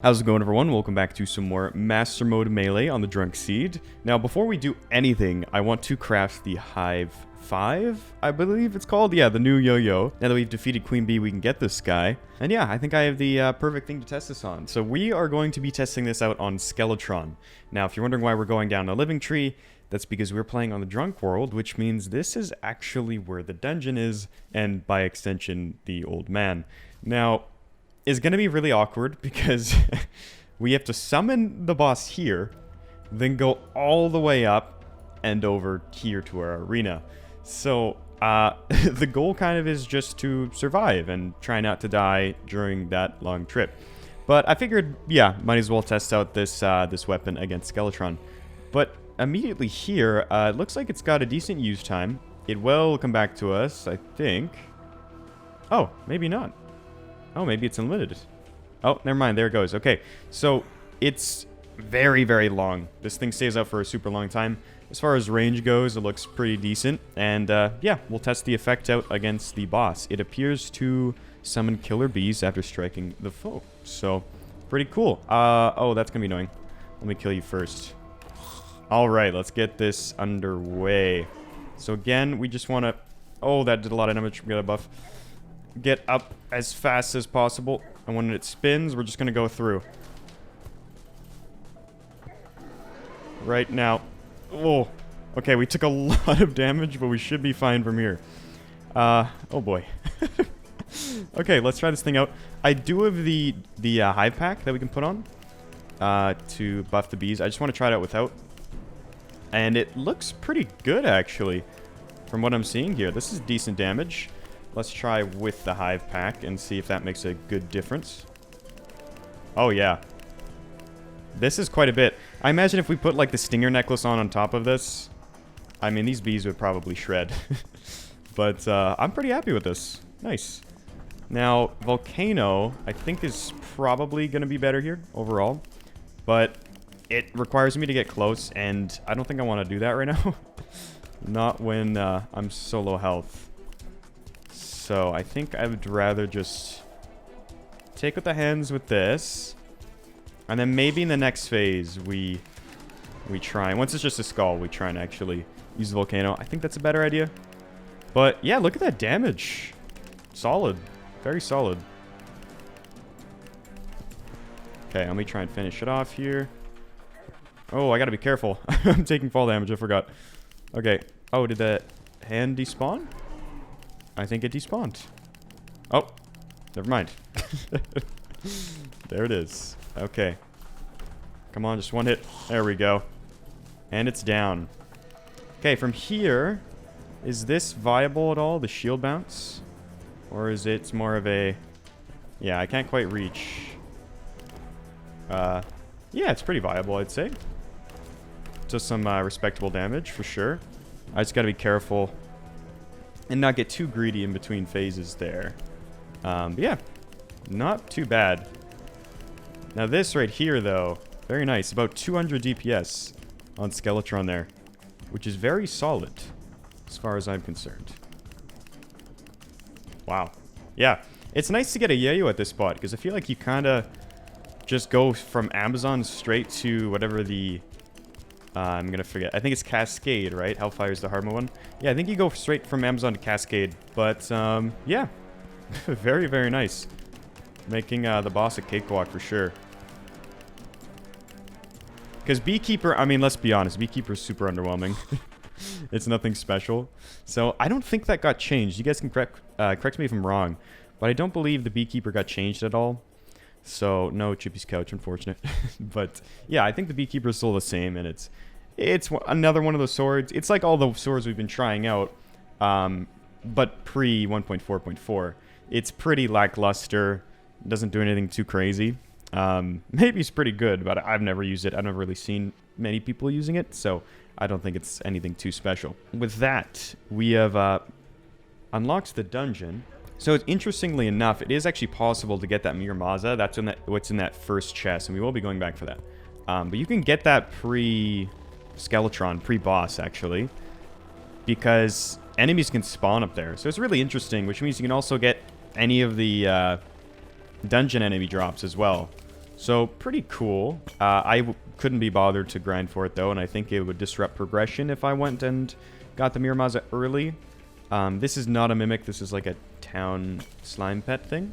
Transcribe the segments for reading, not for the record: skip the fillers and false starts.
How's it going, everyone? Welcome back to some more Master Mode Melee on the Drunk Seed. Now, before we do anything, I want to craft the Hive 5, I believe it's called. Yeah, the new yo-yo. Now that we've defeated Queen Bee, we can get this guy. And yeah, I think I have the perfect thing to test this on. So we are going to be testing this out on Skeletron. Now, if you're wondering why we're going down a living tree, that's because we're playing on the Drunk World, which means this is actually where the dungeon is, and by extension, the old man. Now, is going to be really awkward because we have to summon the boss here, then go all the way up and over here to our arena. So the goal kind of is just to survive and try not to die during that long trip. But I figured, yeah, might as well test out this this weapon against Skeletron. But immediately here, it looks like it's got a decent use time. It will come back to us, I think. Oh, maybe not. Oh, maybe it's unlimited. Oh, never mind. There it goes. Okay, so it's very, very long. This thing stays out for a super long time. As far as range goes, it looks pretty decent. And yeah, we'll test the effect out against the boss. It appears to summon killer bees after striking the foe. So, pretty cool. Oh, that's going to be annoying. Let me kill you first. All right, let's get this underway. So again, we just want to... Oh, that did a lot of damage. We got a buff. Get up as fast as possible, and when it spins, we're just gonna go through. Right now. Oh, okay, we took a lot of damage, but we should be fine from here. Oh boy. Okay, let's try this thing out. I do have the hive pack that we can put on to buff the bees. I just want to try it out without. And it looks pretty good, actually, from what I'm seeing here. This is decent damage. Let's try with the hive pack and see if that makes a good difference. Oh, yeah. This is quite a bit. I imagine if we put, like, the stinger necklace on top of this, I mean, these bees would probably shred. But I'm pretty happy with this. Nice. Now, Volcano, I think, is probably going to be better here overall. But it requires me to get close, and I don't think I want to do that right now. Not when I'm so low health. So I think I would rather just take with the hands with this, and then maybe in the next phase we try. Once it's just a skull, we try and actually use the volcano. I think that's a better idea. But yeah, look at that damage. Solid, very solid. Okay, let me try and finish it off here. Oh, I gotta be careful. I'm taking fall damage. I forgot. Okay. Oh, did that hand despawn? I think it despawned. Oh, never mind. There it is. Okay. Come on, just one hit. There we go. And it's down. Okay, from here, is this viable at all, the shield bounce? Or is it more of a... Yeah, I can't quite reach. Yeah, it's pretty viable, I'd say. Just some respectable damage, for sure. I just gotta be careful and not get too greedy in between phases there. But yeah, not too bad. Now this right here, though, very nice. About 200 DPS on Skeletron there, which is very solid as far as I'm concerned. Wow. Yeah, it's nice to get a yayo at this spot, because I feel like you kind of just go from Amazon straight to whatever the... I'm going to forget. I think it's Cascade, right? Hellfire's the Hardmode one. Yeah, I think you go straight from Amazon to Cascade. But, yeah. Very, very nice. Making the boss a cakewalk for sure. Because Beekeeper, I mean, let's be honest. Beekeeper's super underwhelming. It's nothing special. So, I don't think that got changed. You guys can correct me if I'm wrong. But I don't believe the Beekeeper got changed at all. So, no Chippy's Couch, unfortunate. But, yeah, I think the Beekeeper is still the same, and it's another one of those swords. It's like all the swords we've been trying out, but pre 1.4.4. It's pretty lackluster. Doesn't do anything too crazy. Maybe it's pretty good, but I've never used it. I've never really seen many people using it, so I don't think it's anything too special. With that, we have unlocked the dungeon. So, interestingly enough, it is actually possible to get that Miramaza. That's what's in that first chest, and we will be going back for that. But you can get that pre-Skeletron, pre-boss, actually, because enemies can spawn up there. So, it's really interesting, which means you can also get any of the dungeon enemy drops as well. So, pretty cool. Couldn't be bothered to grind for it, though, and I think it would disrupt progression if I went and got the Miramaza early. This is not a Mimic. This is like a town slime pet thing.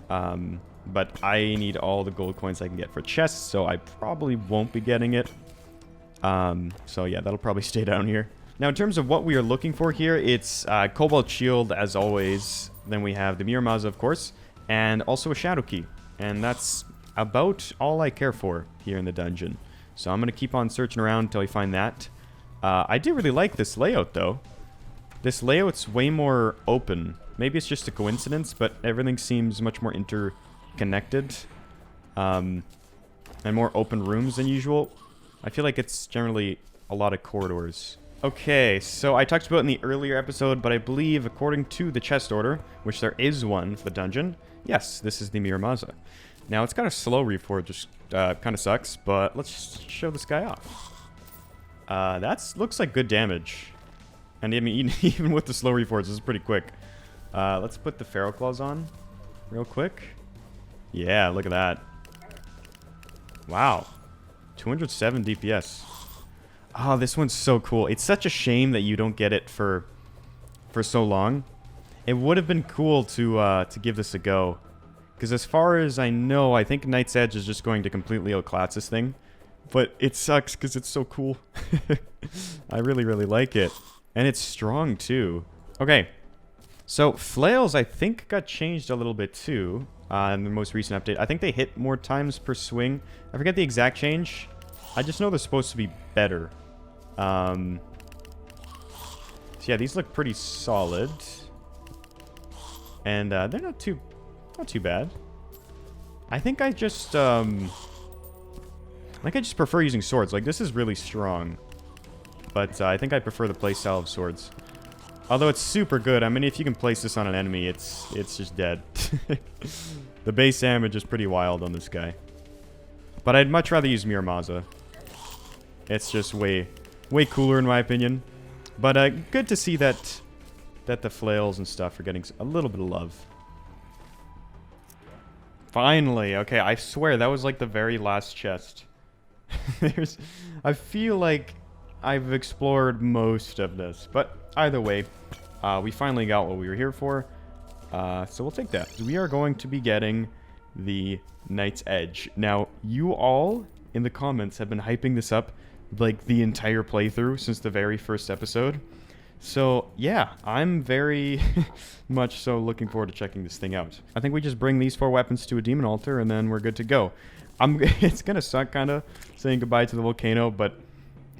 But I need all the gold coins I can get for chests, so I probably won't be getting it. So, yeah, that'll probably stay down here. Now, in terms of what we are looking for here, it's Cobalt Shield, as always. Then we have the Miramaza, of course, and also a Shadow Key. And that's about all I care for here in the dungeon. So I'm going to keep on searching around until I find that. I do really like this layout, though. This layout's way more open. Maybe it's just a coincidence, but everything seems much more interconnected. And more open rooms than usual. I feel like it's generally a lot of corridors. Okay, so I talked about it in the earlier episode, but I believe, according to the chest order, which there is one for the dungeon, yes, this is the Miramaza. Now, it's kind of slow reforge, which kind of sucks, but let's show this guy off. That looks like good damage. And I mean, even with the slow reforge, this is pretty quick. Let's put the Feral Claws on real quick. Yeah, look at that. Wow. 207 DPS. Oh, this one's so cool. It's such a shame that you don't get it for so long. It would have been cool to give this a go. Because as far as I know, I think Night's Edge is just going to completely outclass this thing. But it sucks because it's so cool. I really, really like it. And it's strong, too. Okay. So, flails, I think, got changed a little bit, too. In the most recent update. I think they hit more times per swing. I forget the exact change. I just know they're supposed to be better. So, yeah, these look pretty solid. And they're not too bad. I think I just prefer using swords. Like, this is really strong. But I think I prefer the playstyle of swords. Although it's super good. I mean, if you can place this on an enemy, it's just dead. The base damage is pretty wild on this guy. But I'd much rather use Miramaza. It's just way cooler in my opinion. But good to see that the flails and stuff are getting a little bit of love. Finally. Okay, I swear that was like the very last chest. I feel like I've explored most of this. But either way, we finally got what we were here for. So we'll take that. We are going to be getting the Night's Edge. Now, you all in the comments have been hyping this up like the entire playthrough since the very first episode. So, yeah, I'm very much so looking forward to checking this thing out. I think we just bring these 4 weapons to a demon altar and then we're good to go. It's gonna suck kind of saying goodbye to the volcano, but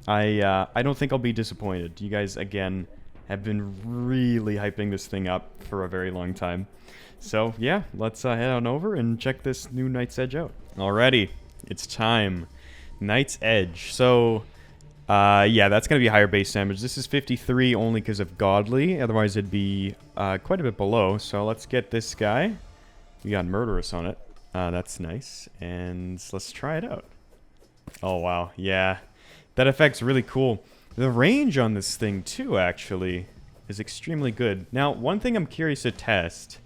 I don't think I'll be disappointed. You guys, again, have been really hyping this thing up for a very long time. So, yeah, let's head on over and check this new Night's Edge out. Alrighty, it's time. Night's Edge. So, yeah, that's going to be higher base damage. This is 53 only because of Godly. Otherwise, it'd be quite a bit below. So, let's get this guy. We got Murderous on it. That's nice. And let's try it out. Oh, wow. Yeah, that effect's really cool. The range on this thing, too, actually, is extremely good. Now, one thing I'm curious to test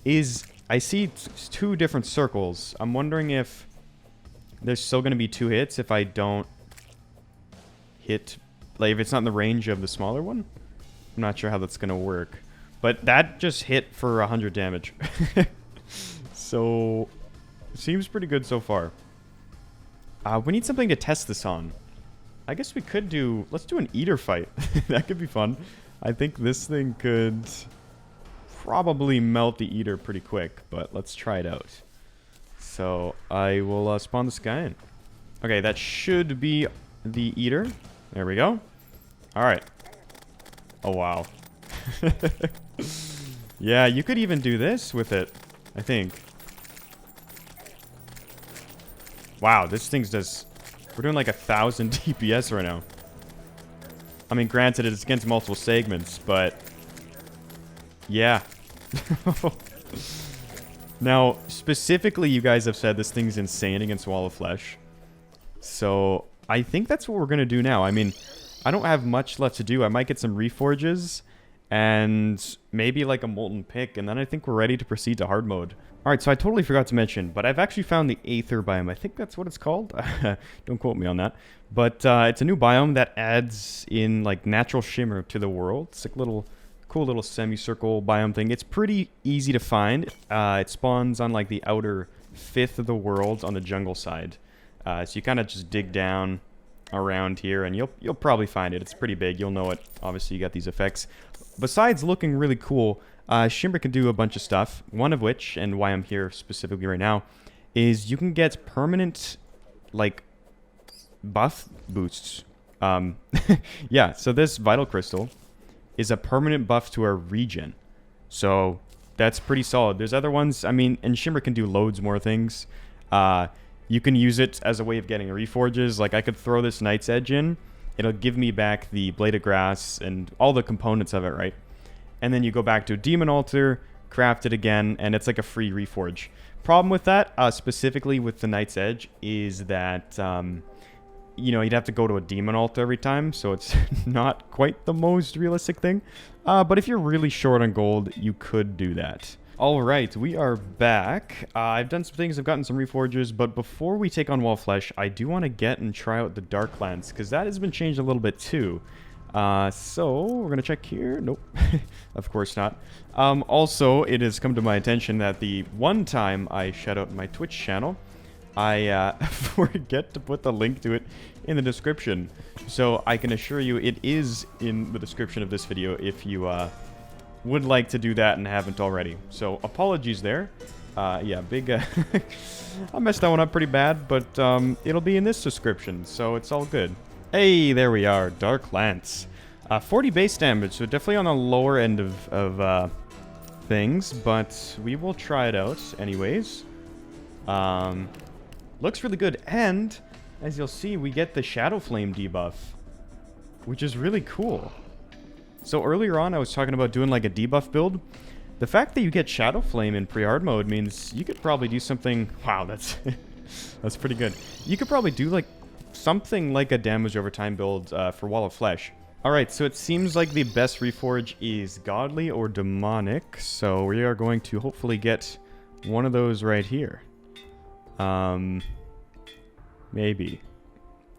is I see 2 different circles. I'm wondering if there's still going to be 2 hits if I don't hit, like, if it's not in the range of the smaller one. I'm not sure how that's going to work. But that just hit for 100 damage. So, seems pretty good so far. We need something to test this on. I guess we could do... Let's do an eater fight. That could be fun. I think this thing could probably melt the eater pretty quick, but let's try it out. So I will spawn this guy in. Okay, that should be the eater. There we go. All right. Oh, wow. Yeah, you could even do this with it, I think. Wow, this thing does... We're doing like 1,000 DPS right now. I mean, granted, it's against multiple segments, but... Yeah. Now, specifically, you guys have said this thing's insane against Wall of Flesh. So, I think that's what we're going to do now. I mean, I don't have much left to do. I might get some Reforges and maybe like a Molten Pick, and then I think we're ready to proceed to Hard Mode. Alright, so I totally forgot to mention, but I've actually found the Aether biome. I think that's what it's called. Don't quote me on that. But it's a new biome that adds in like natural shimmer to the world. It's like a little cool little semicircle biome thing. It's pretty easy to find. It spawns on like the outer fifth of the world on the jungle side. So you kind of just dig down around here and you'll probably find it. It's pretty big. You'll know it. Obviously, you got these effects. Besides looking really cool, Shimmer can do a bunch of stuff. One of which, and why I'm here specifically right now, is you can get permanent, like, buff boosts. Yeah, so this Vital Crystal is a permanent buff to our regen. So that's pretty solid. There's other ones, I mean, and Shimmer can do loads more things. You can use it as a way of getting reforges. Like, I could throw this Night's Edge in. It'll give me back the Blade of Grass and all the components of it, right? And then you go back to Demon Altar, craft it again, and it's like a free reforge. Problem with that, specifically with the Night's Edge, is that, you know, you'd have to go to a Demon Altar every time, so it's not quite the most realistic thing. But if you're really short on gold, you could do that. Alright, we are back. I've done some things, I've gotten some reforges, but before we take on Wall Flesh, I do want to get and try out the Darklands, because that has been changed a little bit too. So we're going to check here. Nope, of course not. Also, it has come to my attention that the one time I shout out my Twitch channel, I forget to put the link to it in the description. So I can assure you it is in the description of this video if you would like to do that and haven't already. So apologies there. Yeah, big... I messed that one up pretty bad, but it'll be in this description, so it's all good. Hey, there we are, Dark Lance. 40 base damage, so definitely on the lower end of things, but we will try it out anyways. Looks really good, and as you'll see, we get the Shadow Flame debuff, which is really cool. So earlier on, I was talking about doing like a debuff build. The fact that you get Shadow Flame in pre-hard mode means you could probably do something... Wow, that's that's pretty good. You could probably do like something like a damage over time build for Wall of Flesh. Alright, so it seems like the best reforge is Godly or Demonic. So we are going to hopefully get one of those right here. Maybe.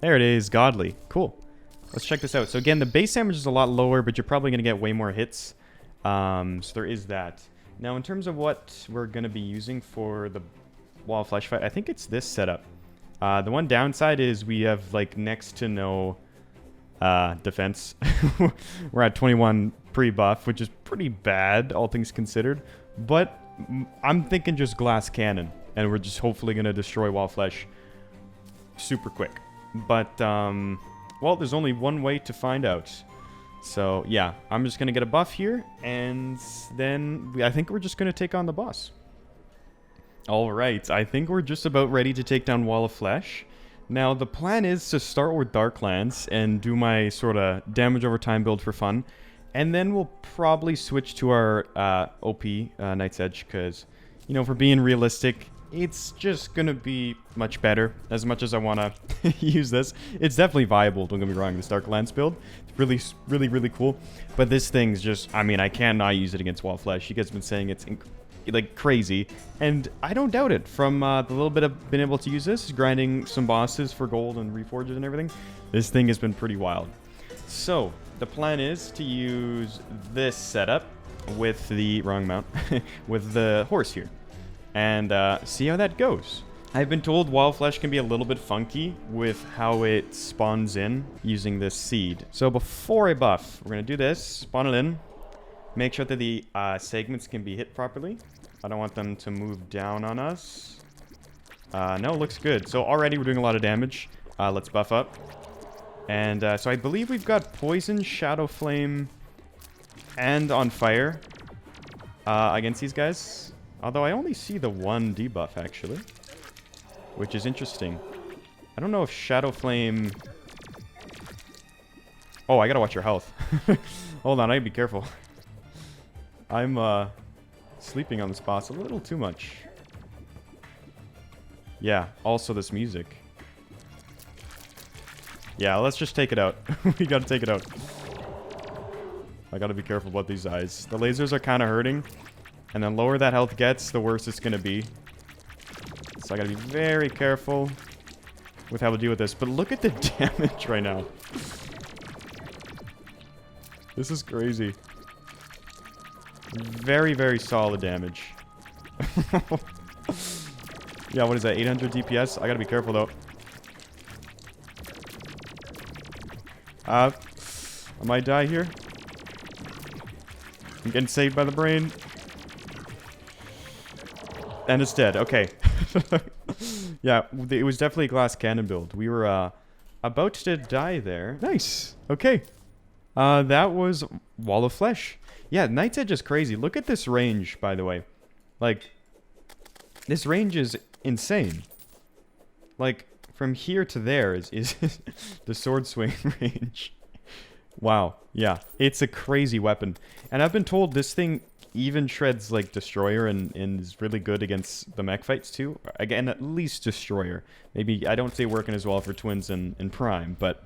There it is, Godly. Cool. Let's check this out. So again, the base damage is a lot lower, but you're probably going to get way more hits. So there is that. Now, in terms of what we're going to be using for the Wall of Flesh fight, I think it's this setup. The one downside is we have, like, next to no defense. We're at 21 pre-buff, which is pretty bad, all things considered. But I'm thinking just Glass Cannon, and we're just hopefully going to destroy Wall of Flesh super quick. But, well, there's only one way to find out. So, yeah, I'm just going to get a buff here, and then I think we're just going to take on the boss. Alright, I think we're just about ready to take down Wall of Flesh. Now, the plan is to start with Darklands and do my sort of damage over time build for fun. And then we'll probably switch to our OP, Night's Edge, because, you know, if we're being realistic, it's just going to be much better, as much as I want to use this. It's definitely viable, don't get me wrong, this Darklands build. It's really cool. But this thing's just, I mean, I cannot use it against Wall of Flesh. You guys have been saying it's like crazy, and I don't doubt it. From the little bit I've been able to use this, grinding some bosses for gold and reforges and everything, this thing has been pretty wild. So the plan is to use this setup with the wrong mount with the horse here, and see how that goes. I've been told Wild Flesh can be a little bit funky with how it spawns in using this seed. So before I buff, we're gonna do this, spawn it in, make sure that the segments can be hit properly. I don't want them to move down on us. No, looks good. So already we're doing a lot of damage. Let's buff up. And so I believe we've got Poison, Shadow Flame, and On Fire against these guys. Although I only see the one debuff, actually. Which is interesting. I don't know if Shadow Flame... Oh, I gotta watch your health. Hold on, I gotta be careful. I'm sleeping on this boss a little too much. Yeah, also this music. Yeah, let's just take it out. We gotta take it out. I gotta be careful about these eyes. The lasers are kind of hurting. And then lower that health gets, the worse it's going to be. So I got to be very careful with how to deal with this. But look at the damage right now. This is crazy. Very, very solid damage. Yeah, what is that? 800 DPS? I gotta be careful, though. I might die here. I'm getting saved by the brain. And it's dead. Okay. Yeah, it was definitely a glass cannon build. We were about to die there. Nice. Okay. That was Wall of Flesh. Yeah, Night's Edge is crazy. Look at this range, by the way. Like, this range is insane. Like, from here to there is the sword swing range. Wow. Yeah, it's a crazy weapon. And I've been told this thing even shreds, like, Destroyer and is really good against the mech fights, too. Again, at least Destroyer. Maybe, I don't say working as well for Twins and Prime, but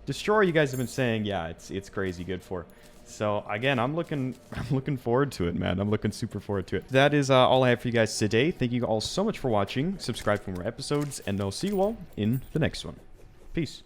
Destroyer, you guys have been saying, yeah, it's crazy good for. So again, I'm looking forward to it, man. I'm looking super forward to it. That is all I have for you guys today. Thank you all so much for watching. Subscribe for more episodes, and I'll see you all in the next one. Peace.